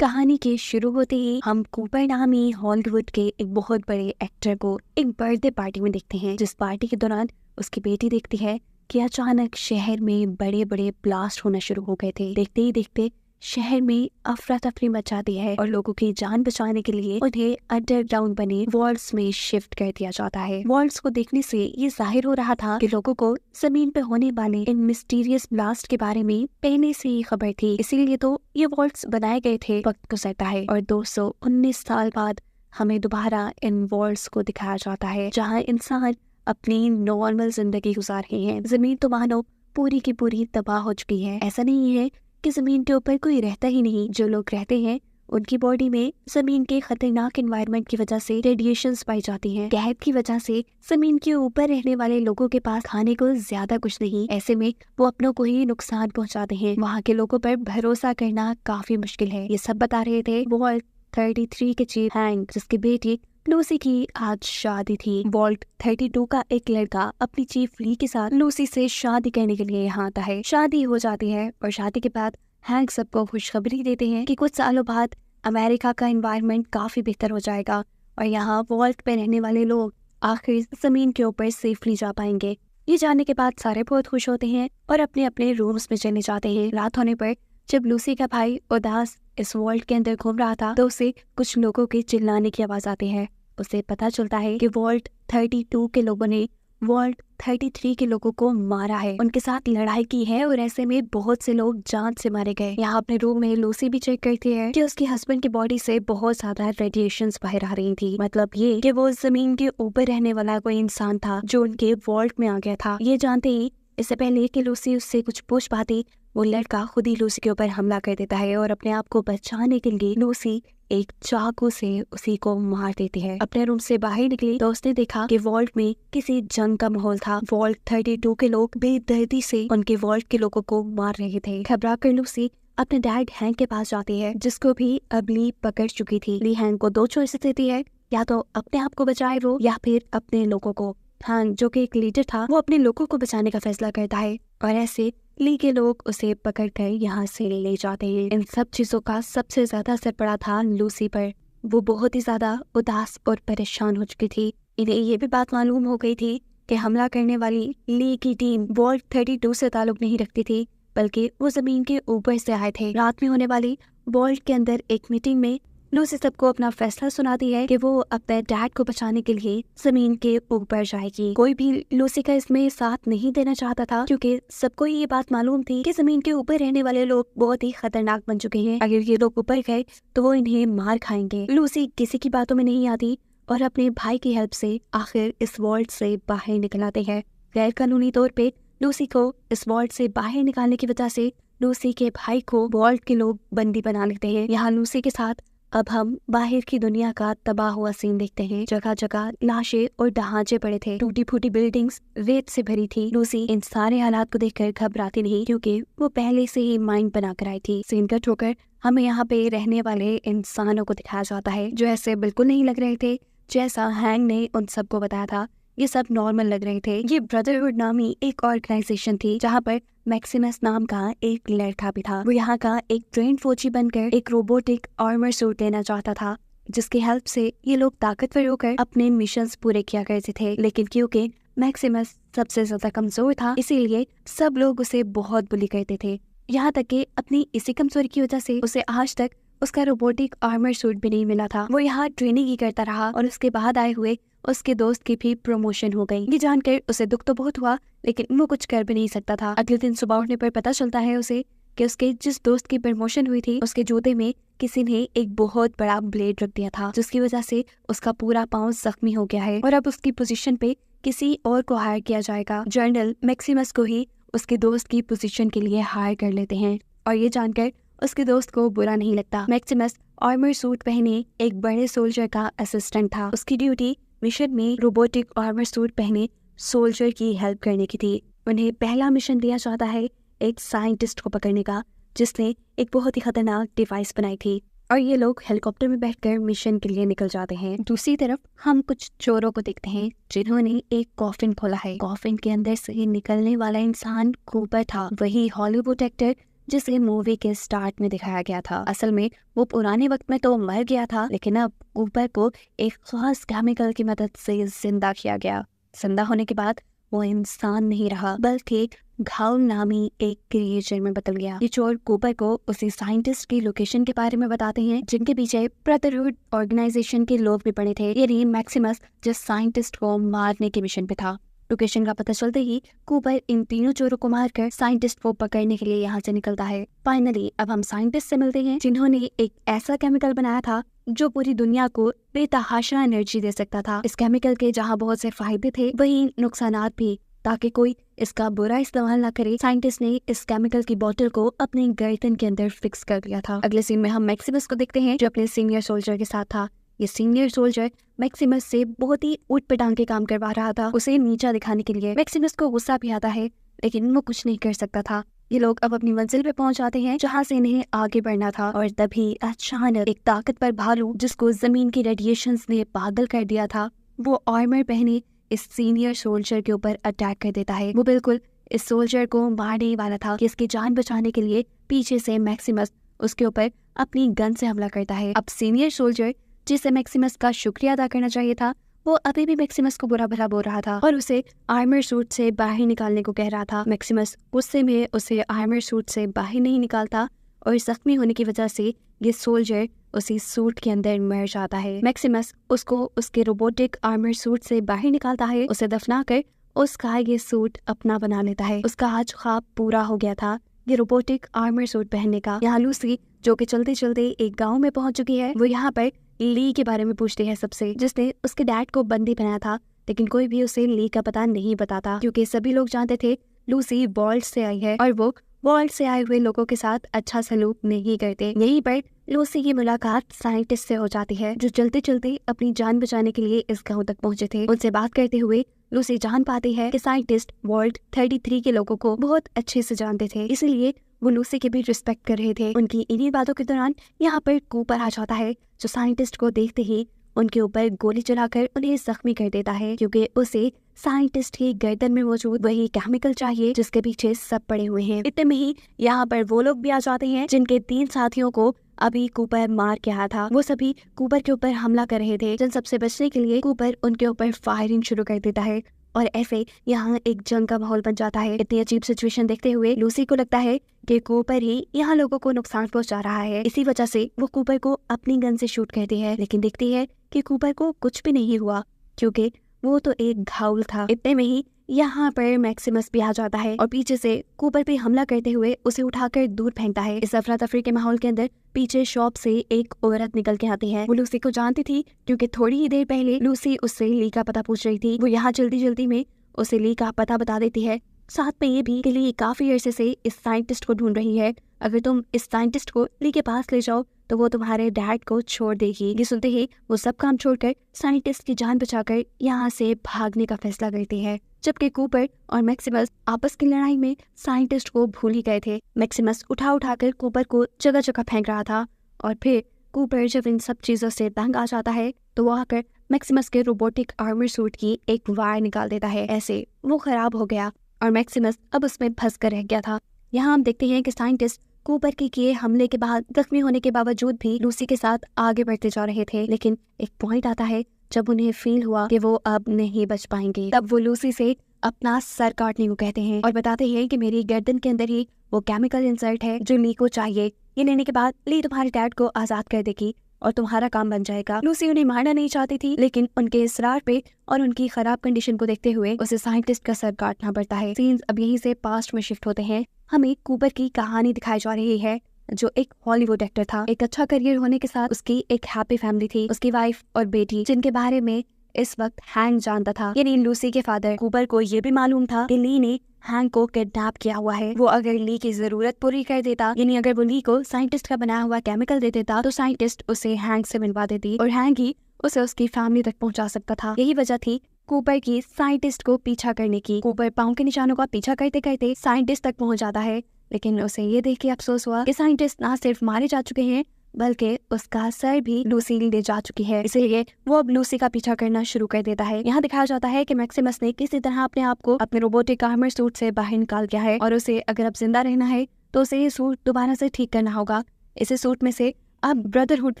कहानी के शुरू होते ही हम कूपर नामी हॉलीवुड के एक बहुत बड़े एक्टर को एक बर्थडे पार्टी में देखते हैं, जिस पार्टी के दौरान उसकी बेटी देखती है कि अचानक शहर में बड़े बड़े ब्लास्ट होना शुरू हो गए थे। देखते ही देखते शहर में अफरा तफरी मच जाती है और लोगों की जान बचाने के लिए उन्हें अंडरग्राउंड बने वॉल्स में शिफ्ट कर दिया जाता है। वॉल्स को देखने से ये जाहिर हो रहा था कि लोगों को जमीन पे होने वाले इन मिस्टीरियस ब्लास्ट के बारे में पहले से ही खबर थी, इसीलिए तो ये वॉल्स बनाए गए थे। वक्त गुजरता है और 219 साल बाद हमें दोबारा इन वॉल्स को दिखाया जाता है, जहाँ इंसान अपनी नॉर्मल जिंदगी गुजार रहे हैं। जमीन तो मानो पूरी की पूरी तबाह हो चुकी है। ऐसा नहीं है कि जमीन के ऊपर कोई रहता ही नहीं। जो लोग रहते हैं उनकी बॉडी में जमीन के खतरनाक एनवायरनमेंट की वजह से रेडिएशंस पाई जाती हैं। कहत की वजह से जमीन के ऊपर रहने वाले लोगों के पास खाने को ज्यादा कुछ नहीं, ऐसे में वो अपनों को ही नुकसान पहुंचाते हैं। वहाँ के लोगों पर भरोसा करना काफी मुश्किल है। ये सब बता रहे थे वॉल्ट 33 के चीफ हैंक, जिसकी बेटी लूसी की आज शादी थी। वॉल्ट 32 का एक लड़का अपनी चीफ ली के साथ लूसी से शादी करने के लिए यहाँ आता है। शादी हो जाती है और शादी के बाद हैंक सबको खुशखबरी देते हैं कि कुछ सालों बाद अमेरिका का एनवायरनमेंट काफी बेहतर हो जाएगा और यहाँ वॉल्ट पे रहने वाले लोग आखिर जमीन के ऊपर सेफली जा पाएंगे। ये जानने के बाद सारे बहुत खुश होते हैं और अपने अपने रूम्स में चले जाते हैं। रात होने पर जब लूसी का भाई उदास इस वॉल्ट के अंदर घूम रहा था तो उसे कुछ लोगों के चिल्लाने की आवाज आती है। उसे पता चलता है कि वॉल्ट 32 के लोगों ने वॉल्ट 33 के लोगों को मारा है, उनके साथ लड़ाई की है और ऐसे में बहुत से लोग जान से मारे गए। यहाँ अपने रूम में लूसी भी चेक करती है कि उसके हस्बैंड की बॉडी से बहुत ज्यादा रेडिएशंस बाहर आ रही थी। मतलब ये कि वो जमीन के ऊपर रहने वाला कोई इंसान था जो उनके वॉल्ट में आ गया था। ये जानते ही इससे पहले कि लूसी उससे कुछ पूछ पाती, वो लड़का खुद ही लूसी के ऊपर हमला कर देता है और अपने आप को बचाने के लिए लूसी एक चाकू से उसी को मार देती है। अपने रूम से बाहर निकली तो उसने देखा कि वॉल्ट में किसी जंग का माहौल था। वॉल्ट 32 के लोग बेदर्दी से उनके वॉल्ट के लोगों को मार रहे थे। घबरा कर लूसी अपने डैड हैंक के पास जाती है, जिसको भी अब ली पकड़ चुकी थी। ली हैंक को 2 चॉइसेस देती है, या तो अपने आप को बचाए वो या फिर अपने लोगों को। हैंक जो कि एक लीडर था, वो अपने लोगों को बचाने का फैसला करता है और ऐसे ली के लोग उसे पकड़कर यहाँ से ले जाते हैं। इन सब चीजों का सबसे ज्यादा असर पड़ा था लूसी पर। वो बहुत ही ज्यादा उदास और परेशान हो चुकी थी। इन्हें ये भी बात मालूम हो गई थी कि हमला करने वाली ली की टीम वॉल्ट 32 से ताल्लुक नहीं रखती थी, बल्कि वो जमीन के ऊपर से आए थे। रात में होने वाली वॉल्ट के अंदर एक मीटिंग में लूसी सबको अपना फैसला सुनाती है कि वो अपने डैड को बचाने के लिए जमीन के ऊपर जाएगी। कोई भी लूसी का इसमें साथ नहीं देना चाहता था, क्योंकि सबको ये बात मालूम थी कि जमीन के ऊपर रहने वाले लोग बहुत ही खतरनाक बन चुके हैं। अगर ये लोग ऊपर गए तो वो इन्हें मार खाएंगे। लूसी किसी की बातों में नहीं आती और अपने भाई की हेल्प से आखिर इस वॉल्ट से बाहर निकल आते हैं। गैर कानूनी तौर पे लूसी को इस वॉल्ट से बाहर निकालने की वजह से लूसी के भाई को वॉल्ट के लोग बंदी बना लेते हैं। यहाँ लूसी के साथ अब हम बाहर की दुनिया का तबाह हुआ सीन देखते हैं। जगह जगह लाशें और ढांचे पड़े थे, टूटी फूटी बिल्डिंग्स रेत से भरी थी। लूसी इन सारे हालात को देखकर घबराती नहीं, क्योंकि वो पहले से ही माइंड बना कर आई थी। सीन कट होकर हमें यहाँ पे रहने वाले इंसानों को दिखाया जाता है, जो ऐसे बिल्कुल नहीं लग रहे थे जैसा हैंग ने उन सबको बताया था। ये सब नॉर्मल लग रहे थे। ये ब्रदरहुड नामी एक ऑर्गेनाइजेशन थी, जहाँ पर मैक्सिमस नाम का एक लड़का भी था। वो यहाँ का एक ट्रेन फौजी बनकर एक रोबोटिक आर्मर सूट लेना चाहता था, जिसकी हेल्प से ये लोग ताकतवर होकर अपने मिशंस पूरे किया करते थे। लेकिन क्योंकि मैक्सिमस सबसे ज्यादा कमजोर था, इसीलिए सब लोग उसे बहुत बुली करते थे। यहाँ तक कि अपनी इसी कमजोरी की वजह से उसे आज तक उसका रोबोटिक आर्मर सूट भी नहीं मिला था। वो यहाँ ट्रेनिंग ही करता रहा और उसके बाद आए हुए उसके दोस्त की भी प्रमोशन हो गई। ये जानकर उसे दुख तो बहुत हुआ, लेकिन वो कुछ कर भी नहीं सकता था। अगले दिन सुबह उठने पर पता चलता है उसे कि उसके जिस दोस्त की प्रमोशन हुई थी, उसके जूते में किसी ने एक बहुत बड़ा ब्लेड रख दिया था, जिसकी वजह से उसका पूरा पाँव जख्मी हो गया है और अब उसकी पोजीशन पे किसी और को हायर किया जाएगा। जनरल मैक्सिमस को ही उसके दोस्त की पोजीशन के लिए हायर कर लेते हैं और ये जानकर उसके दोस्त को बुरा नहीं लगता। मैक्सिमस आर्मर सूट पहने एक बड़े सोल्जर का असिस्टेंट था। उसकी ड्यूटी मिशन में रोबोटिक आर्मर सूट पहने सोल्जर की हेल्प करने की थी। उन्हें पहला मिशन दिया जाता है एक साइंटिस्ट को पकड़ने का, जिसने एक बहुत ही खतरनाक डिवाइस बनाई थी और ये लोग हेलीकॉप्टर में बैठकर मिशन के लिए निकल जाते हैं। दूसरी तरफ हम कुछ चोरों को देखते हैं, जिन्होंने एक कॉफिन खोला है। कॉफिन के अंदर से निकलने वाला इंसान कूपर था, वही हॉलीवुड एक्टर जिसे मूवी के स्टार्ट में दिखाया गया था। असल में वो पुराने वक्त में तो मर गया था, लेकिन अब कूपर को एक खास केमिकल की मदद से जिंदा किया गया। जिंदा होने के बाद वो इंसान नहीं रहा, बल्कि घाउल नामी एक क्रिएचर में बदल गया। ये चोर कूपर को उसी साइंटिस्ट की लोकेशन के बारे में बताते हैं जिनके पीछे ब्रदरहुड ऑर्गेनाइजेशन के लोग भी पड़े थे, यानी मैक्सिमस जिस साइंटिस्ट को मारने के मिशन पे था। लोकेशन का पता चलते ही कूपर इन तीनों चोरों को मारकर साइंटिस्ट को पकड़ने के लिए यहाँ से निकलता है। फाइनली अब हम साइंटिस्ट से मिलते हैं जिन्होंने एक ऐसा केमिकल बनाया था जो पूरी दुनिया को बेतहाशा एनर्जी दे सकता था। इस केमिकल के जहाँ बहुत से फायदे थे, वहीं नुकसानात भी। ताकि कोई इसका बुरा इस्तेमाल ना करे, साइंटिस्ट ने इस केमिकल की बोतल को अपने गर्दन के अंदर फिक्स कर दिया था। अगले सीन में हम मैक्सिमस को देखते हैं जो अपने सीनियर सोल्जर के साथ था। ये सीनियर सोल्जर मैक्सिमस से बहुत ही उटपटांग के काम करवा रहा था। उसे नीचा दिखाने के लिए मैक्सिमस को गुस्सा भी आता है, लेकिन वो कुछ नहीं कर सकता था। ये लोग अब अपनी मंजिल पे पहुंच जाते हैं जहां से इन्हें आगे बढ़ना था, और तभी अचानक एक ताकतवर भालू जिसको जमीन की रेडिएशंस ने पागल कर दिया था, वो आर्मर पहने इस सीनियर सोल्जर के ऊपर अटैक कर देता है। वो बिल्कुल इस सोल्जर को मारने वाला था कि इसकी जान बचाने के लिए पीछे से मैक्सिमस उसके ऊपर अपनी गन से हमला करता है। अब सीनियर सोल्जर जिसे मैक्सिमस का शुक्रिया अदा करना चाहिए था, वो अभी भी मैक्सिमस को बुरा भला बोल रहा था और उसे आर्मर सूट से बाहर निकालने को कह रहा था। मैक्सिमस गुस्से में उसे आर्मर सूट से बाहर नहीं निकालता और जख्मी होने की वजह से ये सोल्जर उसी सूट के अंदर मर जाता है। मैक्सिमस उसको उसके रोबोटिक आर्मर सूट से बाहर निकालता है, उसे दफनाकर उसका ये सूट अपना बना लेता है। उसका आज ख्वाब पूरा हो गया था, ये रोबोटिक आर्मर सूट पहनने का। यहाँ लूसी जो कि चलते चलते एक गांव में पहुंच चुकी है, वो यहाँ पर ली के बारे में पूछती है सबसे, जिसने उसके डैड को बंदी बनाया था, लेकिन कोई भी उसे ली का पता नहीं बताता क्योंकि सभी लोग जानते थे लूसी वर्ल्ड से आई है और वो वर्ल्ड से आए हुए लोगों के साथ अच्छा सलूक नहीं करते। यहीं पर लूसी की मुलाकात साइंटिस्ट से हो जाती है जो चलते चलते अपनी जान बचाने के लिए इस गांव तक पहुंचे थे। उनसे बात करते हुए लूसी जान पाती है कि साइंटिस्ट वर्ल्ड 33 के लोगों को बहुत अच्छे से जानते थे, इसलिए वो लूसी की भी रिस्पेक्ट कर रहे थे। उनकी इन्हीं बातों के दौरान यहाँ पर कूपर आ जाता है जो साइंटिस्ट को देखते ही उनके ऊपर गोली चलाकर उन्हें जख्मी कर देता है क्योंकि उसे साइंटिस्ट की गर्दन में मौजूद वही केमिकल चाहिए जिसके पीछे सब पड़े हुए हैं। इतने में ही यहाँ पर वो लोग भी आ जाते हैं जिनके 3 साथियों को अभी कूपर मार के आया था। वो सभी कूपर के ऊपर हमला कर रहे थे, जिन सबसे बचने के लिए कूपर उनके ऊपर फायरिंग शुरू कर देता है और ऐसे यहाँ एक जंग का माहौल बन जाता है। इतनी अजीब सिचुएशन देखते हुए लूसी को लगता है कि कूपर ही यहाँ लोगों को नुकसान पहुंचा रहा है। इसी वजह से वो कूपर को अपनी गन से शूट करती है, लेकिन देखती है कि कूपर को कुछ भी नहीं हुआ क्योंकि वो तो एक घाउल था। इतने में ही यहाँ पर मैक्सिमस भी आ जाता है और पीछे से कूपर पे हमला करते हुए उसे उठाकर दूर फेंकता है। इस अफरा तफरी के माहौल के अंदर पीछे शॉप से एक औरत निकल के आती है। वो लूसी को जानती थी क्योंकि थोड़ी ही देर पहले लूसी उससे ली का पता पूछ रही थी। वो यहाँ जल्दी जल्दी में उसे ली का पता बता देती है, साथ में ये भी कि ली काफी अरसे से इस साइंटिस्ट को ढूंढ रही है। अगर तुम इस साइंटिस्ट को ली के पास ले जाओ तो वो तुम्हारे डैड को छोड़ देगी। ये सुनते ही वो सब काम छोड़कर साइंटिस्ट की जान बचाकर यहाँ से भागने का फैसला करती है, जबकि कूपर और मैक्सिमस आपस की लड़ाई में साइंटिस्ट को भूल ही गए थे। मैक्सिमस उठाकर कूपर को जगह जगह फेंक रहा था और फिर कूपर जब इन सब चीजों से तंग आ जाता है तो वो आकर मैक्सिमस के रोबोटिक आर्मर सूट की एक वायर निकाल देता है। ऐसे वो खराब हो गया और मैक्सिमस अब उसमें फंस कर रह गया था। यहाँ हम देखते हैं कि साइंटिस्ट कूपर के किए हमले के बाद जख्मी होने के बावजूद भी लूसी के साथ आगे बढ़ते जा रहे थे, लेकिन एक पॉइंट आता है जब उन्हें फील हुआ कि वो अब नहीं बच पाएंगे। तब वो लूसी से अपना सर काटने को कहते हैं और बताते हैं कि मेरी गर्दन के अंदर ही वो केमिकल इंसर्ट है जो ली को चाहिए। ये लेने के बाद ली तुम्हारे डैड को आजाद कर देगी और तुम्हारा काम बन जाएगा। लूसी उन्हें मारना नहीं चाहती थी, लेकिन उनके इसरार पे और उनकी खराब कंडीशन को देखते हुए उसे साइंटिस्ट का सर काटना पड़ता है। सीन्स अब यहीं से पास्ट में शिफ्ट होते हैं। हमें कूपर की कहानी दिखाई जा रही है जो एक हॉलीवुड एक्टर था। एक अच्छा करियर होने के साथ उसकी एक हैप्पी फैमिली थी, उसकी वाइफ और बेटी, जिनके बारे में इस वक्त हैंक जानता था। यानी लूसी के फादर कूपर को ये भी मालूम था कि ली ने हैंक को किडनैप किया हुआ है। वो अगर ली की जरूरत पूरी कर देता, यानी अगर वो ली को साइंटिस्ट का बनाया हुआ केमिकल दे देता, तो साइंटिस्ट उसे हैंक से मिलवा देती और हैंक ही उसे उसकी फैमिली तक पहुंचा सकता था। यही वजह थी कूपर की साइंटिस्ट को पीछा करने की। कूपर पाँव के निशानों का पीछा करते करते साइंटिस्ट तक पहुंच जाता है, लेकिन उसे ये देख के अफसोस हुआ कि साइंटिस्ट ना सिर्फ मारे जा चुके हैं बल्कि उसका सर भी लूसी ले जा चुकी है। इसलिए वो अब लूसी का पीछा करना शुरू कर देता है। यहाँ दिखाया जाता है कि मैक्सिमस ने किसी तरह अपने आप को अपने रोबोटिक आर्मर सूट से बाहर निकाल दिया है और उसे अगर अब जिंदा रहना है तो उसे ये सूट दोबारा से ठीक करना होगा। इसी सूट में से अब ब्रदरहुड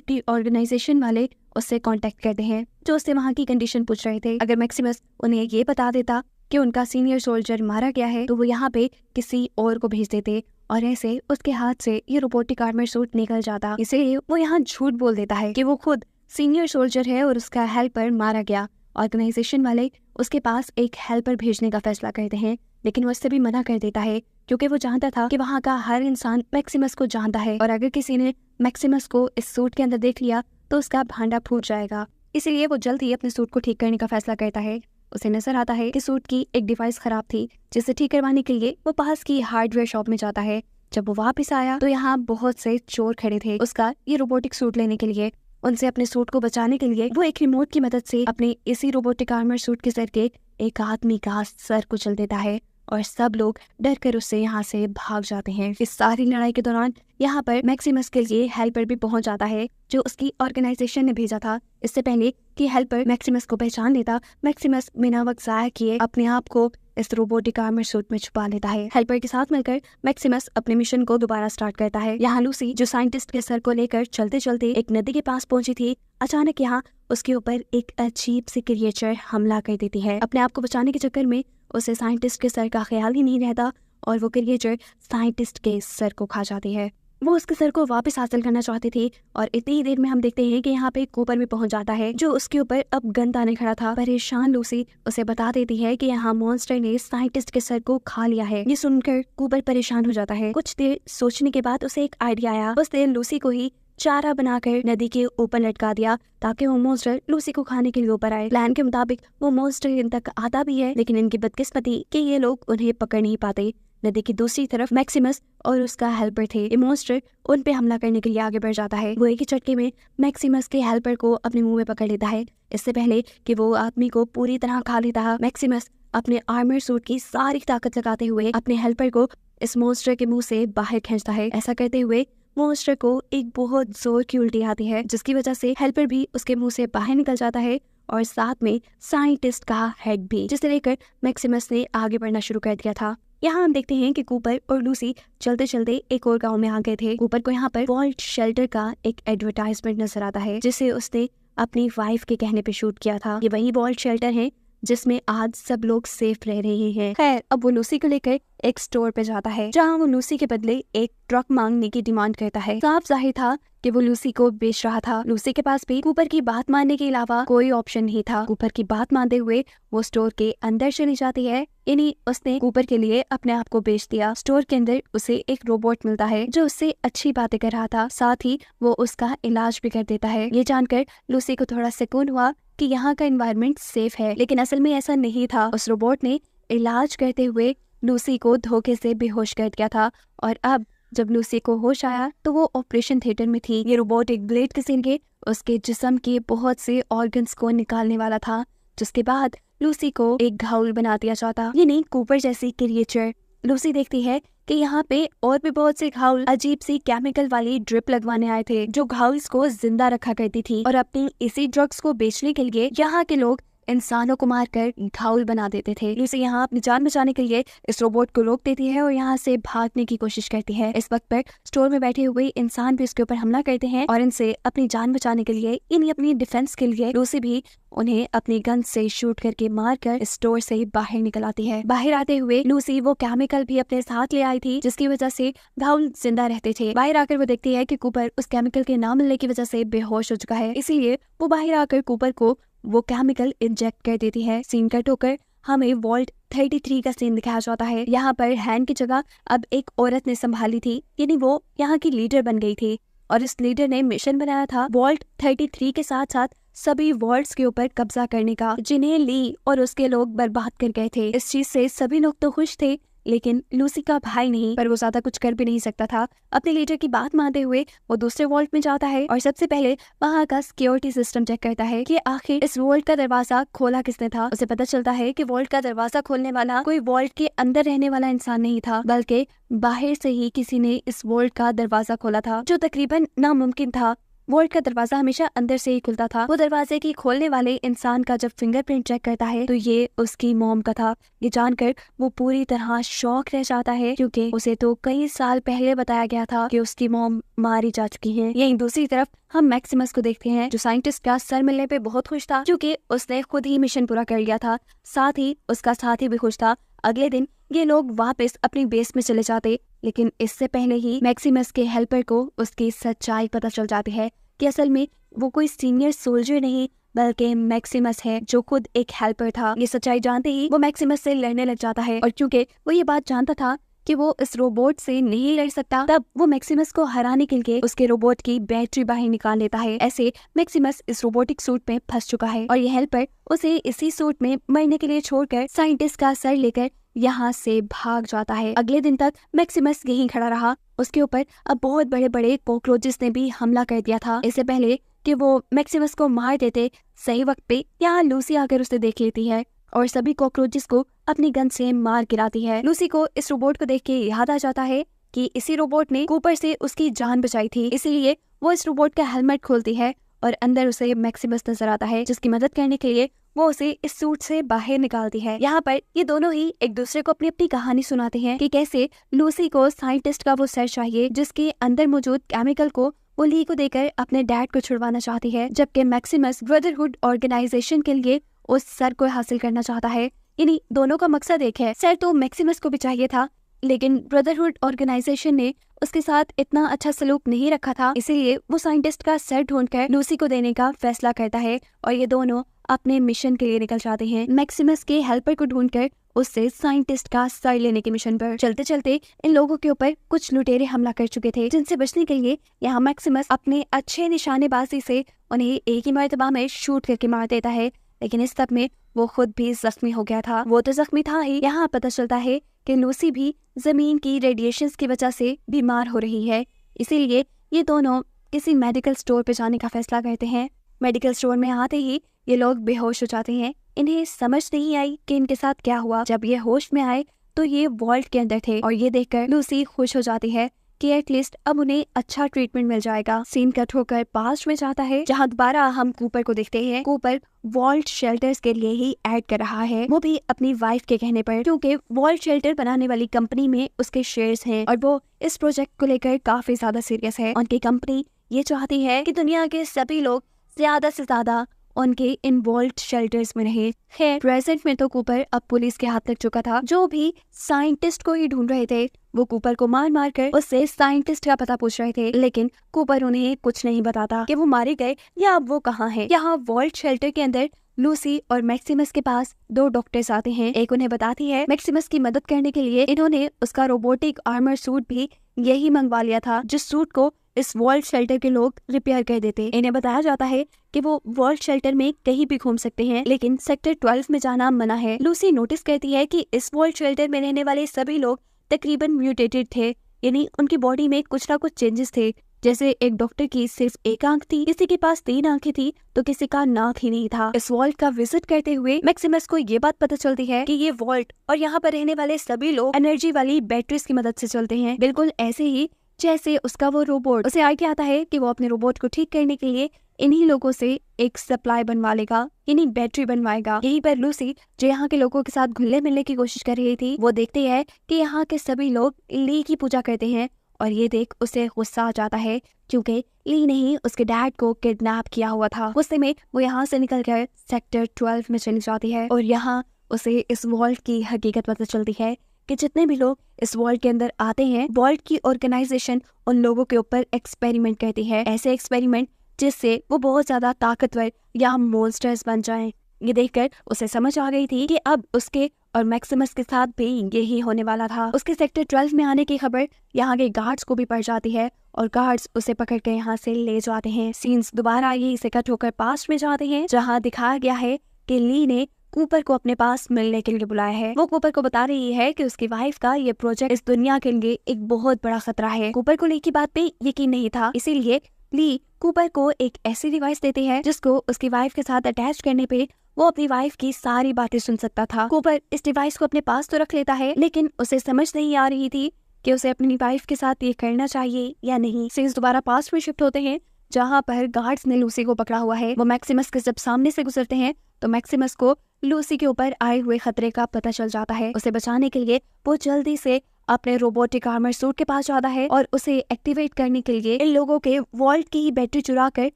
की ऑर्गेनाइजेशन वाले उससे कांटेक्ट करते हैं, जो उससे वहाँ की कंडीशन पूछ रहे थे। अगर मैक्सिमस उन्हें ये बता देता कि उनका सीनियर सोल्जर मारा गया है, तो वो यहाँ पे किसी और को भेज देते और ऐसे उसके हाथ से ये रोबोटिक आर्मर सूट निकल जाता। इसलिए वो यहाँ झूठ बोल देता है कि वो खुद सीनियर सोल्जर है और उसका हेल्पर मारा गया। ऑर्गेनाइजेशन वाले उसके पास एक हेल्पर भेजने का फैसला करते हैं, लेकिन वो इससे भी मना कर देता है क्योंकि वो जानता था कि वहाँ का हर इंसान मैक्सिमस को जानता है और अगर किसी ने मैक्सिमस को इस सूट के अंदर देख लिया तो उसका भांडा फूट जाएगा। इसलिए वो जल्द ही अपने सूट को ठीक करने का फैसला करता है। उसे नजर आता है कि सूट की एक डिवाइस खराब थी, जिसे ठीक करवाने के लिए वो पास की हार्डवेयर शॉप में जाता है। जब वो वापस आया तो यहाँ बहुत से चोर खड़े थे उसका ये रोबोटिक सूट लेने के लिए। उनसे अपने सूट को बचाने के लिए वो एक रिमोट की मदद से अपने इसी रोबोटिक आर्मर सूट के सर के एक आदमी का सर कुचल देता है और सब लोग डर कर उससे यहाँ से भाग जाते हैं। इस सारी लड़ाई के दौरान यहाँ पर मैक्सिमस के लिए हेल्पर भी पहुंच जाता है, जो उसकी ऑर्गेनाइजेशन ने भेजा था। इससे पहले कि हेल्पर मैक्सिमस को पहचान लेता, मैक्सिमस बिना वक्त जाया किए अपने आप को इस रोबोटिक आर्मर सूट में छुपा लेता है। हेल्पर के साथ मिलकर मैक्सिमस अपने मिशन को दोबारा स्टार्ट करता है। यहाँ लूसी, जो साइंटिस्ट के सर को लेकर चलते चलते एक नदी के पास पहुंची थी, अचानक यहाँ उसके ऊपर एक अजीब सी क्रिएचर हमला कर देती है। अपने आप को बचाने के चक्कर में उसे साइंटिस्ट के सर का ख्याल ही नहीं रहता और वो क्रिएचर साइंटिस्ट के सर को खा जाती है। वो उसके सर को वापस हासिल करना चाहती थी और इतनी ही देर में हम देखते हैं कि यहाँ पे कूपर भी पहुंच जाता है, जो उसके ऊपर अब गन ताने खड़ा था। परेशान लूसी उसे बता देती है कि यहाँ मॉन्स्टर ने साइंटिस्ट के सर को खा लिया है। ये सुनकर कूपर परेशान हो जाता है। कुछ देर सोचने के बाद उसे एक आइडिया आया। उसने लूसी को ही चारा बनाकर नदी के ऊपर लटका दिया ताकि वो मॉन्स्टर लूसी को खाने के लिए ऊपर आए। प्लान के मुताबिक वो मॉन्स्टर इन तक आता भी है, लेकिन इनकी बदकिस्मती कि ये लोग उन्हें पकड़ नहीं पाते। नदी की दूसरी तरफ मैक्सिमस और उसका हेल्पर थे। ये मॉन्स्टर उन पे हमला करने के लिए आगे बढ़ जाता है। वो एक ही झटके में मैक्सिमस के हेल्पर को अपने मुंह में पकड़ लेता है। इससे पहले कि वो आदमी को पूरी तरह खा लेता, मैक्सिमस अपने आर्मर सूट की सारी ताकत लगाते हुए अपने हेल्पर को इस मॉन्स्टर के मुंह से बाहर खींचता है। ऐसा करते हुए मॉन्स्टर को एक बहुत जोर की उल्टी आती है, जिसकी वजह से हेल्पर भी उसके मुंह से बाहर निकल जाता है और साथ में साइंटिस्ट का हेड भी, जिसे लेकर मैक्सिमस ने आगे बढ़ना शुरू कर दिया था। यहाँ हम देखते हैं कि कूपर और लूसी चलते चलते एक और गांव में आ गए थे। कूपर को यहाँ पर वॉल्ट शेल्टर का एक एडवर्टाइजमेंट नजर आता है, जिसे उसने अपनी वाइफ के कहने पे शूट किया था। ये वही वॉल्ट शेल्टर है जिसमें आज सब लोग सेफ रह रहे हैं। खैर, अब वो लूसी को लेकर एक स्टोर पे जाता है, जहाँ वो लूसी के बदले एक ट्रक मांगने की डिमांड करता है। साफ जाहिर था कि वो लूसी को बेच रहा था। लूसी के पास भी कूपर की बात मानने के अलावा कोई ऑप्शन नहीं था। कूपर की बात मानते हुए वो स्टोर के अंदर चली जाती है। यानी उसने कूपर के लिए अपने आप को बेच दिया। स्टोर के अंदर उसे एक रोबोट मिलता है जो उससे अच्छी बातें कर रहा था, साथ ही वो उसका इलाज भी कर देता है। ये जानकर लूसी को थोड़ा सुकून हुआ कि यहाँ का एनवायरनमेंट सेफ है, लेकिन असल में ऐसा नहीं था। उस रोबोट ने इलाज करते हुए लूसी को धोखे से बेहोश कर दिया था और अब जब लूसी को होश आया तो वो ऑपरेशन थिएटर में थी। ये रोबोट एक ब्लेड के जरिए उसके जिस्म के बहुत से ऑर्गन्स को निकालने वाला था, जिसके बाद लूसी को एक घायल बना दिया जाता। ये नहीं, कूपर जैसी क्रिएचर। लूसी देखती है कि यहाँ पे और भी बहुत से घायल अजीब सी केमिकल वाली ड्रिप लगवाने आए थे, जो घायल्स को जिंदा रखा करती थी और अपनी इसी ड्रग्स को बेचने के लिए यहाँ के लोग इंसानों को मारकर घायल बना देते थे। लूसी यहाँ अपनी जान बचाने के लिए इस रोबोट को रोक देती है और यहाँ से भागने की कोशिश करती है। इस वक्त पर स्टोर में बैठे हुए इंसान भी इसके ऊपर हमला करते हैं और इनसे अपनी जान बचाने के लिए, यानी अपनी डिफेंस के लिए, लूसी भी उन्हें अपनी गन से शूट करके मारकर स्टोर से बाहर निकल आती है। बाहर आते हुए लूसी वो केमिकल भी अपने साथ ले आई थी, जिसकी वजह से घायल जिंदा रहते थे। बाहर आकर वो देखती है कि कूपर उस केमिकल के ना मिलने की वजह से बेहोश हो चुका है, इसीलिए वो बाहर आकर कूपर को वो केमिकल इंजेक्ट कर देती है। सीन कट होकर हमें वॉल्ट 33 का सीन दिखाया जाता है। यहाँ पर हैंड की जगह अब एक औरत ने संभाली थी, यानी वो यहाँ की लीडर बन गई थी और इस लीडर ने मिशन बनाया था वॉल्ट 33 के साथ साथ सभी वॉल्ट्स के ऊपर कब्जा करने का, जिन्हें ली और उसके लोग बर्बाद कर गए थे। इस चीज से सभी लोग तो खुश थे, लेकिन लूसी का भाई नहीं, पर वो ज्यादा कुछ कर भी नहीं सकता था। अपने लीडर की बात मानते हुए वो दूसरे वॉल्ट में जाता है और सबसे पहले वहाँ का सिक्योरिटी सिस्टम चेक करता है कि आखिर इस वॉल्ट का दरवाजा खोला किसने था। उसे पता चलता है कि वॉल्ट का दरवाजा खोलने वाला कोई वॉल्ट के अंदर रहने वाला इंसान नहीं था, बल्कि बाहर से ही किसी ने इस वॉल्ट का दरवाजा खोला था, जो तकरीबन नामुमकिन था। वॉल्ट का दरवाजा हमेशा अंदर से ही खुलता था। वो दरवाजे की खोलने वाले इंसान का जब फिंगरप्रिंट चेक करता है तो ये उसकी मॉम का था। ये जानकर वो पूरी तरह शॉक रह जाता है, क्योंकि उसे तो कई साल पहले बताया गया था कि उसकी मॉम मारी जा चुकी है। यहीं दूसरी तरफ हम मैक्सिमस को देखते हैं, जो साइंटिस्ट का सर मिलने पे बहुत खुश था, क्योंकि उसने खुद ही मिशन पूरा कर लिया था। साथ ही उसका साथी भी खुश था। अगले दिन ये लोग वापस अपनी बेस में चले जाते, लेकिन इससे पहले ही मैक्सिमस के हेल्पर को उसकी सच्चाई पता चल जाती है कि असल में वो कोई सीनियर सोल्जर नहीं बल्कि मैक्सिमस है, जो खुद एक हेल्पर था। ये सच्चाई जानते ही वो मैक्सिमस से लड़ने लग जाता है, और क्योंकि वो ये बात जानता था कि वो इस रोबोट से नहीं लड़ सकता, तब वो मैक्सिमस को हराने के लिए उसके रोबोट की बैटरी बाहर निकाल लेता है। ऐसे मैक्सिमस इस रोबोटिक सूट में फंस चुका है और ये हेल्पर उसे इसी सूट में मरने के लिए छोड़कर साइंटिस्ट का सर लेकर यहाँ से भाग जाता है। अगले दिन तक मैक्सिमस यहीं खड़ा रहा। उसके ऊपर अब बहुत बड़े बड़े कॉकरोचेस ने भी हमला कर दिया था। इससे पहले कि वो मैक्सिमस को मार देते, सही वक्त पे यहाँ लूसी आकर उसे देख लेती है और सभी कॉकरोचेस को अपनी गन से मार गिराती है। लूसी को इस रोबोट को देख के याद आ जाता है कि इसी रोबोट ने कूपर से उसकी जान बचाई थी, इसीलिए वो इस रोबोट का हेलमेट खोलती है और अंदर उसे मैक्सिमस नजर आता है, जिसकी मदद करने के लिए वो उसे इस सूट से बाहर निकालती है। यहाँ पर ये दोनों ही एक दूसरे को अपनी अपनी कहानी सुनाते हैं कि कैसे लूसी को साइंटिस्ट का वो सर चाहिए जिसके अंदर मौजूद केमिकल को वो ली को देकर अपने डैड को छुड़वाना चाहती है, जबकि मैक्सिमस ब्रदरहुड ऑर्गेनाइजेशन के लिए उस सर को हासिल करना चाहता है। यानी दोनों का मकसद एक है। सर तो मैक्सिमस को भी चाहिए था, लेकिन ब्रदरहुड ऑर्गेनाइजेशन ने उसके साथ इतना अच्छा सलूक नहीं रखा था, इसीलिए वो साइंटिस्ट का सर ढूंढकर लूसी को देने का फैसला करता है और ये दोनों अपने मिशन के लिए निकल जाते हैं, मैक्सिमस के हेल्पर को ढूंढकर उससे साइंटिस्ट का सर लेने के मिशन पर। चलते चलते इन लोगों के ऊपर कुछ लुटेरे हमला कर चुके थे, जिनसे बचने के लिए यहाँ मैक्सिमस अपने अच्छे निशानेबाजी से उन्हें एक ही मर्तबा में शूट करके मार देता है, लेकिन इस सब में वो खुद भी जख्मी हो गया था। वो तो जख्मी था ही, यहाँ पता चलता है कि लूसी भी जमीन की रेडिएशंस की वजह से बीमार हो रही है, इसीलिए ये दोनों किसी मेडिकल स्टोर पे जाने का फैसला करते हैं। मेडिकल स्टोर में आते ही ये लोग बेहोश हो जाते हैं। इन्हें समझ नहीं आई कि इनके साथ क्या हुआ। जब ये होश में आए तो ये वॉल्ट के अंदर थे और ये देखकर लूसी खुश हो जाती है कि एटलीस्ट अब उन्हें अच्छा ट्रीटमेंट मिल जाएगा। सीन कट होकर पास्ट में जाता है, जहाँ दोबारा हम कूपर को देखते हैं। कूपर वॉल्ट शेल्टर्स के लिए ही ऐड कर रहा है, वो भी अपनी वाइफ के कहने पर, क्योंकि वॉल्ट शेल्टर बनाने वाली कंपनी में उसके शेयर्स हैं और वो इस प्रोजेक्ट को लेकर काफी ज्यादा सीरियस है। उनकी कंपनी ये चाहती है कि दुनिया के सभी लोग ज्यादा से ज्यादा उनके इन्वॉल्व शेल्टर्स में रहे। खैर प्रेजेंट में तो कूपर अब पुलिस के हाथ लग चुका था। जो भी साइंटिस्ट को ही ढूंढ रहे थे वो कूपर को मार मार कर उससे साइंटिस्ट का पता पूछ रहे थे, लेकिन कूपर उन्हें कुछ नहीं बताता कि वो मारे गए या अब वो कहाँ हैं। यहाँ वॉल्ट शेल्टर के अंदर लूसी और मैक्सिमस के पास दो डॉक्टर्स आते हैं। एक उन्हें बताती है मैक्सिमस की मदद करने के लिए इन्होंने उसका रोबोटिक आर्मर सूट भी यही मंगवा लिया था, जिस सूट को इस वॉल्ट शेल्टर के लोग रिपेयर कर देते। इन्हें बताया जाता है कि वो वॉल्ट शेल्टर में कहीं भी घूम सकते हैं, लेकिन सेक्टर 12 में जाना मना है। लूसी नोटिस करती है कि इस वॉल्ट शेल्टर में रहने वाले सभी लोग तकरीबन म्यूटेटेड थे, यानी उनकी बॉडी में कुछ ना कुछ चेंजेस थे। जैसे एक डॉक्टर की सिर्फ एक आंख थी, किसी के पास 3 आंखें थी तो किसी का नाक ही नहीं था। इस वॉल्ट का विजिट करते हुए मैक्सिमस को ये बात पता चलती है कि ये वॉल्ट और यहाँ पर रहने वाले सभी लोग एनर्जी वाली बैटरीज की मदद से चलते हैं, बिल्कुल ऐसे ही जैसे उसका वो रोबोट। उसे आइडिया आता है कि वो अपने रोबोट को ठीक करने के लिए इन्हीं लोगों से एक सप्लाई बनवा लेगा, यानी बैटरी बनवाएगा। यहीं पर लूसी, जो यहाँ के लोगों के साथ घुलने मिलने की कोशिश कर रही थी, वो देखती है कि यहाँ के सभी लोग ली की पूजा करते हैं और ये देख उसे गुस्सा आ जाता है, क्योंकि ली ने ही उसके डैड को किडनैप किया हुआ था। गुस्से में वो यहाँ से निकलकर सेक्टर 12 में चली जाती है और यहाँ उसे इस वॉल्ट की हकीकत पता चलती है कि जितने भी लोग इस वॉल्ट के अंदर आते हैं, वॉल्ट की ऑर्गेनाइजेशन उन लोगों के ऊपर एक्सपेरिमेंट करती है, ऐसे एक्सपेरिमेंट जिससे वो बहुत ज्यादा ताकतवर या मॉन्स्टर्स बन जाएं। ये देखकर उसे समझ आ गई थी कि अब उसके और मैक्सिमस के साथ भी यही होने वाला था। उसके सेक्टर 12 में आने की खबर यहाँ के गार्ड्स को भी पड़ जाती है और गार्ड्स उसे पकड़ के यहाँ से ले जाते हैं। सीन्स दोबारा यही से कट होकर पास्ट में जाते हैं, जहाँ दिखाया गया है कि ली ने कूपर को अपने पास मिलने के लिए बुलाया है। वो कूपर को बता रही है कि उसकी वाइफ का ये प्रोजेक्ट इस दुनिया के लिए एक बहुत बड़ा खतरा है। कूपर को ली की बात पे यकीन नहीं था, इसीलिए ली कूपर को एक ऐसी डिवाइस देती है जिसको उसकी वाइफ के साथ अटैच करने पे वो अपनी वाइफ की सारी बातें सुन सकता था। कूपर इस डिवाइस को अपने पास तो रख लेता है, लेकिन उसे समझ नहीं आ रही थी कि उसे अपनी वाइफ के साथ ये करना चाहिए या नहीं। सीन्स दोबारा पास्ट में शिफ्ट होते हैं, जहाँ पर गार्ड्स ने लूसी को पकड़ा हुआ है। वो मैक्सिमस के जब सामने से गुजरते हैं तो मैक्सिमस को लूसी के ऊपर आए हुए खतरे का पता चल जाता है। उसे बचाने के लिए वो जल्दी से अपने रोबोटिक आर्मर सूट के पास जाता है और उसे एक्टिवेट करने के लिए इन लोगों के वॉल्ट की ही बैटरी चुरा कर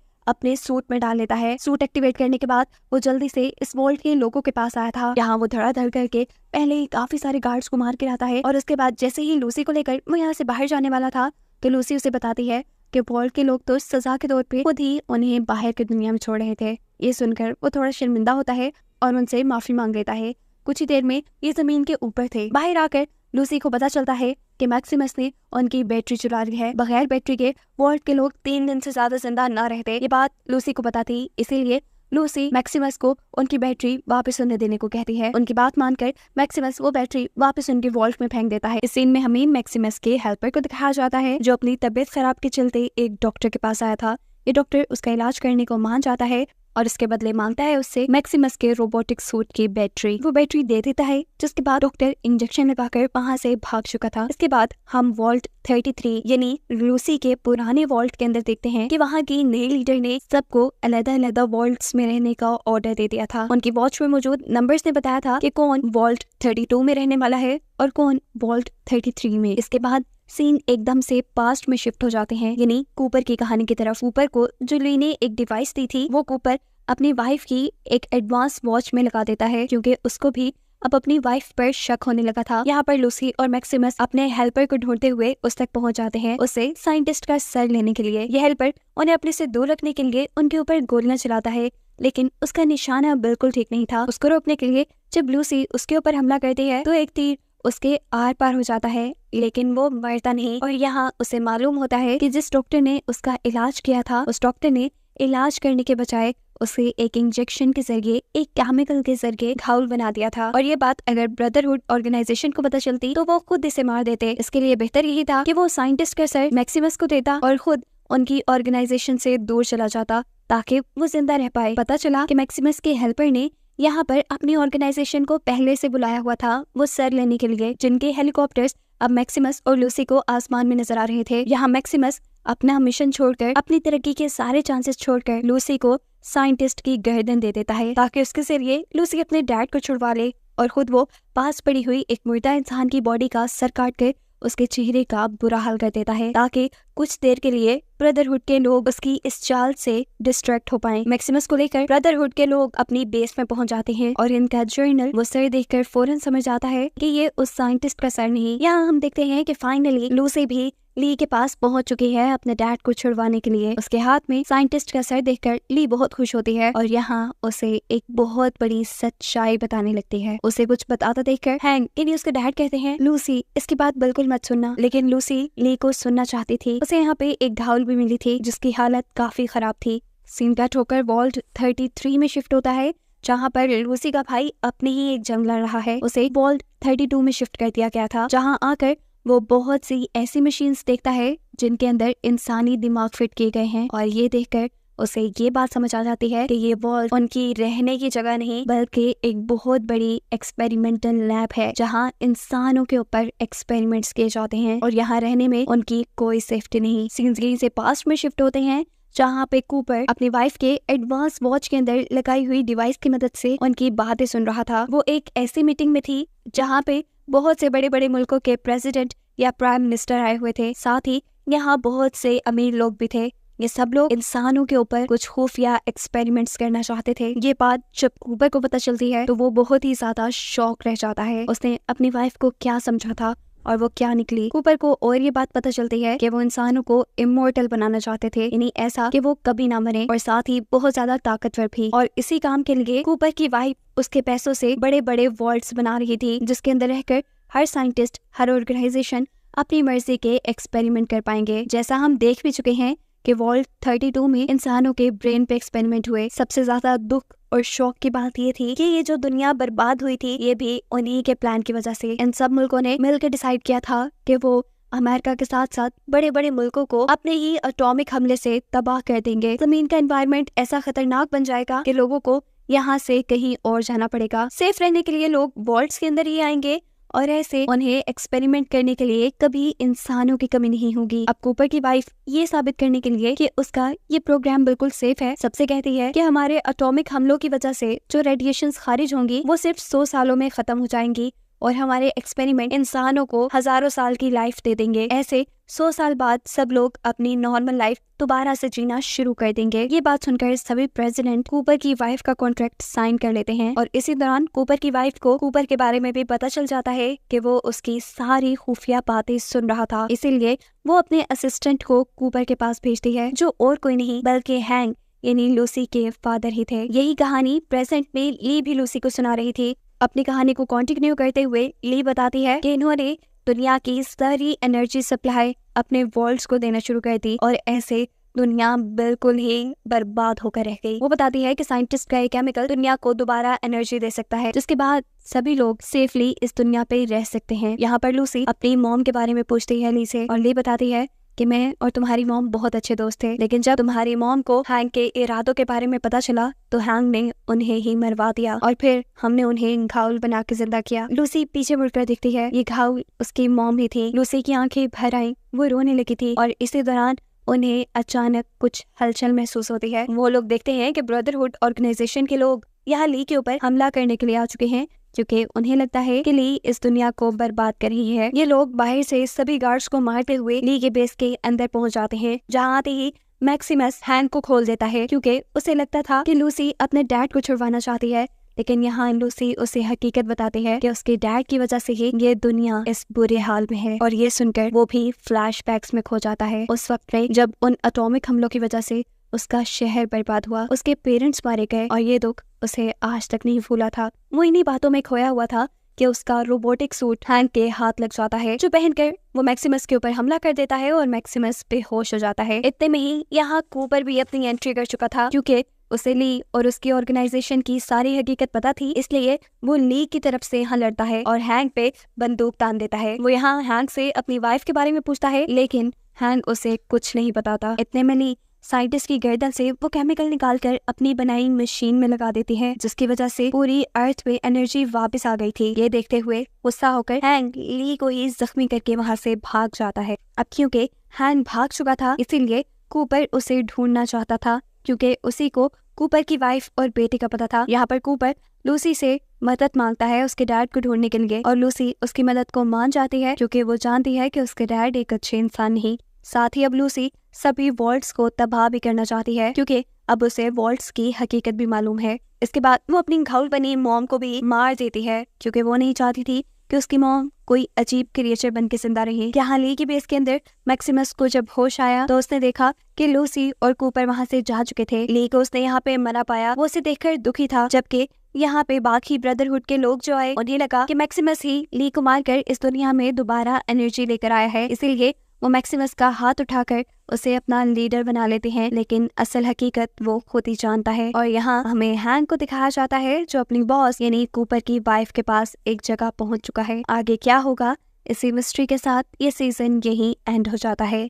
अपने सूट में डाल लेता है। सूट एक्टिवेट करने के बाद वो जल्दी से इस वॉल्ट के लोगों के पास आया था। यहाँ वो धड़ाधड़ करके पहले ही काफी सारे गार्ड्स को मार के आता है और उसके बाद जैसे ही लूसी को लेकर वो यहाँ से बाहर जाने वाला था तो लूसी उसे बताती है कि वॉल्ट के लोग तो सजा के तौर पे खुद ही उन्हें बाहर की दुनिया में छोड़ रहे थे। ये सुनकर वो थोड़ा शर्मिंदा होता है और उनसे माफी मांग लेता है। कुछ ही देर में ये जमीन के ऊपर थे। बाहर आकर लूसी को पता चलता है कि मैक्सिमस ने उनकी बैटरी चुरा ली है। बगैर बैटरी के वॉल्ट के लोग 3 दिन से ज्यादा जिंदा न रहते। ये बात लूसी को पता थी, इसीलिए लूसी मैक्सिमस को उनकी बैटरी वापस उन्हें देने को कहती है। उनकी बात मानकर मैक्सिमस वो बैटरी वापस उनके वॉल्ट में फेंक देता है। इस सीन में हमें मैक्सिमस के हेल्पर को दिखाया जाता है जो अपनी तबीयत खराब के चलते एक डॉक्टर के पास आया था। ये डॉक्टर उसका इलाज करने को मान जाता है और इसके बदले मांगता है उससे मैक्सिमस के रोबोटिक सूट की बैटरी। वो बैटरी दे देता है जिसके बाद डॉक्टर इंजेक्शन लगाकर वहां से भाग चुका था। इसके बाद हम वॉल्ट 33 यानी लूसी के पुराने वॉल्ट के अंदर देखते हैं कि वहां की नई लीडर ने सबको अलग-अलग वॉल्ट्स में रहने का ऑर्डर दे दिया था। उनकी वॉच में मौजूद नंबर्स ने बताया था कि कौन वॉल्ट 32 में रहने वाला है और कौन वॉल्ट 33 में। इसके बाद सीन एकदम से पास्ट में शिफ्ट हो जाते हैं, यानी कूपर की कहानी की तरफ। कूपर को जो ली ने एक डिवाइस दी थी वो कूपर अपनी वाइफ की एक एडवांस वॉच में लगा देता है क्योंकि उसको भी अब अपनी वाइफ पर शक होने लगा था। यहाँ पर लूसी और मैक्सिमस अपने हेल्पर को ढूंढते हुए उस तक पहुंच जाते हैं उसे साइंटिस्ट का सर लेने के लिए। यह हेल्पर उन्हें अपने से दूर रखने के लिए उनके ऊपर गोलियां चलाता है, लेकिन उसका निशाना बिल्कुल ठीक नहीं था। उसको रोकने के लिए जब लूसी उसके ऊपर हमला करती है तो एक तीर उसके आर पार हो जाता है, लेकिन वो मरता नहीं। और यहाँ उसे मालूम होता है कि जिस डॉक्टर ने उसका इलाज किया था उस डॉक्टर ने इलाज करने के बजाय उसे एक इंजेक्शन के जरिए, एक केमिकल के जरिए घायल बना दिया था। और ये बात अगर ब्रदरहुड ऑर्गेनाइजेशन को पता चलती तो वो खुद इसे मार देते। इसके लिए बेहतर यही था कि वो साइंटिस्ट का सर मैक्सिमस को देता और खुद उनकी ऑर्गेनाइजेशन से दूर चला जाता ताकि वो जिंदा रह पाए। पता चला कि मैक्सिमस के हेल्पर ने यहाँ पर अपनी ऑर्गेनाइजेशन को पहले से बुलाया हुआ था वो सर लेने के लिए, जिनके हेलीकॉप्टर्स अब मैक्सिमस और लूसी को आसमान में नजर आ रहे थे। यहाँ मैक्सिमस अपना मिशन छोड़कर, अपनी तरक्की के सारे चांसेस छोड़कर लूसी को साइंटिस्ट की गर्दन दे देता है ताकि उसके जरिए लूसी अपने डैड को छुड़वा ले और खुद वो पास पड़ी हुई एक मुर्दा इंसान की बॉडी का सर काट कर उसके चेहरे का बुरा हाल कर देता है ताकि कुछ देर के लिए ब्रदरहुड के लोग उसकी इस चाल से डिस्ट्रैक्ट हो पाएं। मैक्सिमस को लेकर ब्रदरहुड के लोग अपनी बेस में पहुंच जाते हैं और इनका जर्नल वो सर देखकर फौरन समझ आता है कि ये उस साइंटिस्ट का सर नहीं। यहाँ हम देखते हैं कि फाइनली लूसी भी ली के पास पहुंच चुकी है अपने डैड को छुड़वाने के लिए। उसके हाथ में साइंटिस्ट का सर देखकर ली बहुत खुश होती है और यहाँ उसे एक बहुत बड़ी सच्चाई बताने लगती है। उसे कुछ बताता देखकर हैंक यानी उसके डैड कहते हैं, लूसी इसकी बात बिल्कुल मत सुनना। लेकिन लूसी ली को सुनना चाहती थी। उसे यहाँ पे एक घायल भी मिली थी जिसकी हालत काफी खराब थी। सीन का ठोकर वॉल्ट 33 में शिफ्ट होता है जहाँ पर लूसी का भाई अपने ही एक जंग लड़ रहा है। उसे वॉल्ट 32 में शिफ्ट कर दिया गया था जहाँ आकर वो बहुत सी ऐसी मशीन्स देखता है जिनके अंदर इंसानी दिमाग फिट किए गए हैं और ये देखकर उसे ये बात समझ आ जाती है कि ये वॉल्ट उनकी रहने की जगह नहीं बल्कि एक बहुत बड़ी एक्सपेरिमेंटल लैब है जहाँ इंसानों के ऊपर एक्सपेरिमेंट्स किए जाते हैं और यहाँ रहने में उनकी कोई सेफ्टी नहीं। सीन्स से पास्ट में शिफ्ट होते हैं जहाँ पे कूपर अपनी वाइफ के एडवांस वॉच के अंदर लगाई हुई डिवाइस की मदद से उनकी बातें सुन रहा था। वो एक ऐसी मीटिंग में थी जहाँ पे बहुत से बड़े बड़े मुल्कों के प्रेसिडेंट या प्राइम मिनिस्टर आए हुए थे। साथ ही यहाँ बहुत से अमीर लोग भी थे। ये सब लोग इंसानों के ऊपर कुछ खुफिया एक्सपेरिमेंट्स करना चाहते थे। ये बात जब कूपर को पता चलती है तो वो बहुत ही ज्यादा शॉक रह जाता है। उसने अपनी वाइफ को क्या समझा था और वो क्या निकली। कूपर को और ये बात पता चलती है कि वो इंसानों को इमोर्टल बनाना चाहते थे, यानी ऐसा कि वो कभी ना मरे और साथ ही बहुत ज्यादा ताकतवर भी। और इसी काम के लिए कूपर की वाइफ उसके पैसों से बड़े बड़े वॉल्ट्स बना रही थी जिसके अंदर रहकर हर साइंटिस्ट, हर ऑर्गेनाइजेशन अपनी मर्जी के एक्सपेरिमेंट कर पाएंगे। जैसा हम देख भी चुके हैं कि वॉल्ट 32 में इंसानों के ब्रेन पे एक्सपेरिमेंट हुए। सबसे ज्यादा दुख और शौक की बात ये थी कि ये जो दुनिया बर्बाद हुई थी ये भी उन्हीं के प्लान की वजह से। इन सब मुल्कों ने मिलकर डिसाइड किया था कि वो अमेरिका के साथ साथ बड़े बड़े मुल्कों को अपने ही एटॉमिक हमले से तबाह कर देंगे। जमीन का एनवायरनमेंट ऐसा खतरनाक बन जाएगा कि लोगों को यहाँ से कहीं और जाना पड़ेगा। सेफ रहने के लिए लोग वॉल्ट्स के अंदर ही आएंगे और ऐसे उन्हें एक्सपेरिमेंट करने के लिए कभी इंसानों की कमी नहीं होगी। अब कूपर की वाइफ ये साबित करने के लिए कि उसका ये प्रोग्राम बिल्कुल सेफ है, सबसे कहती है कि हमारे एटॉमिक हमलों की वजह से जो रेडिएशंस खारिज होंगी वो सिर्फ 100 सालों में खत्म हो जाएंगी और हमारे एक्सपेरिमेंट इंसानों को हजारों साल की लाइफ दे देंगे। ऐसे 100 साल बाद सब लोग अपनी नॉर्मल लाइफ दोबारा से जीना शुरू कर देंगे। ये बात सुनकर सभी प्रेसिडेंट कूपर की वाइफ का कॉन्ट्रैक्ट साइन कर लेते हैं और इसी दौरान कूपर की वाइफ को कूपर के बारे में भी पता चल जाता है कि वो उसकी सारी खुफिया बातें सुन रहा था। इसीलिए वो अपने असिस्टेंट को कूपर के पास भेजती है, जो और कोई नहीं बल्कि हैंक यानी लूसी के फादर ही थे। यही कहानी प्रेजेंट में ली भी लूसी को सुना रही थी। अपनी कहानी को कंटिन्यू करते हुए ली बताती है कि इन्होंने दुनिया की सारी एनर्जी सप्लाई अपने वर्ल्ड्स को देना शुरू कर दी और ऐसे दुनिया बिल्कुल ही बर्बाद होकर रह गई। वो बताती है कि साइंटिस्ट का ये केमिकल दुनिया को दोबारा एनर्जी दे सकता है, जिसके बाद सभी लोग सेफली इस दुनिया पे रह सकते हैं। यहाँ पर लूसी अपनी मॉम के बारे में पूछती है ली से और ली बताती है कि मैं और तुम्हारी मॉम बहुत अच्छे दोस्त थे, लेकिन जब तुम्हारी मॉम को हैंक के इरादों के बारे में पता चला तो हैंक ने उन्हें ही मरवा दिया और फिर हमने उन्हें घायल बना के जिंदा किया। लूसी पीछे मुड़कर देखती है, ये घायल उसकी मॉम ही थी। लूसी की आंखें भर आई, वो रोने लगी थी और इसी दौरान उन्हें अचानक कुछ हलचल महसूस होती है। वो लोग देखते हैं कि ब्रदरहुड ऑर्गेनाइजेशन के लोग यहाँ ली के ऊपर हमला करने के लिए आ चुके हैं, क्योंकि उन्हें लगता है कि ली इस दुनिया को बर्बाद कर रही है। ये लोग बाहर से सभी गार्ड्स को मारते हुए ली के बेस के अंदर पहुंच जाते हैं। जहां आते ही मैक्सिमस हैंक को खोल देता है, क्योंकि उसे लगता था कि लूसी अपने डैड को छुड़वाना चाहती है, लेकिन यहाँ लूसी उसे हकीकत बताती है कि उसके डैड की वजह से ही ये दुनिया इस बुरे हाल में है। और ये सुनकर वो भी फ्लैशबैक्स में खो जाता है उस वक्त में जब उन एटॉमिक हमलों की वजह से उसका शहर बर्बाद हुआ, उसके पेरेंट्स मारे गए और ये दुख उसे आज तक नहीं भूला था। वो इन्हीं बातों में खोया हुआ था कि उसका रोबोटिक सूट हैंक के हाथ लग जाता है, जो पहनकर वो मैक्सिमस के ऊपर हमला कर देता है और मैक्सिमस बेहोश हो जाता है। इतने में ही यहाँ कूपर भी अपनी एंट्री कर चुका था, क्योंकि उसे ली और उसकी ऑर्गेनाइजेशन की सारी हकीकत पता थी, इसलिए वो ली की तरफ से यहाँ लड़ता है और हैंक पे बंदूक तान देता है। वो यहाँ हैंक से अपनी वाइफ के बारे में पूछता है, लेकिन हैंक उसे कुछ नहीं बताता। इतने में ली साइंटिस्ट की गर्दन से वो केमिकल निकालकर अपनी बनाई मशीन में लगा देती है, जिसकी वजह से पूरी अर्थ पे एनर्जी वापस आ गई थी। ये देखते हुए गुस्सा होकर हैंक ली को ही जख्मी करके वहाँ से भाग जाता है। अब क्योंकि हैंक भाग चुका था, इसीलिए कूपर उसे ढूंढना चाहता था, क्योंकि उसी को कूपर की वाइफ और बेटे का पता था। यहाँ पर कूपर लूसी से मदद मांगता है उसके डैड को ढूंढने के लिए और लूसी उसकी मदद को मान जाती है, क्योंकि वो जानती है कि उसके डैड एक अच्छे इंसान नहीं। साथ ही अब लूसी सभी वॉल्ट्स को तबाह भी करना चाहती है, क्योंकि अब उसे वॉल्ट्स की हकीकत भी मालूम है। इसके बाद वो अपनी घायल बनी मॉम को भी मार देती है, क्योंकि वो नहीं चाहती थी कि उसकी मॉम कोई अजीब क्रिएचर बन के जिंदा रही। यहाँ ली की बेस के अंदर मैक्सिमस को जब होश आया तो उसने देखा कि लूसी और कूपर वहाँ से जा चुके थे। ली को उसने यहाँ पे मरा पाया, वो उसे देखकर दुखी था, जबकि यहाँ पे बाकी ब्रदरहुड के लोग जो आए उन्हें लगा कि मैक्सिमस ही ली को मारकर इस दुनिया में दोबारा एनर्जी लेकर आया है, इसीलिए वो मैक्सिमस का हाथ उठाकर उसे अपना लीडर बना लेते हैं। लेकिन असल हकीकत वो खुद ही जानता है और यहाँ हमें हैंक को दिखाया जाता है, जो अपनी बॉस यानी कूपर की वाइफ के पास एक जगह पहुंच चुका है। आगे क्या होगा इसी मिस्ट्री के साथ ये सीजन यही एंड हो जाता है।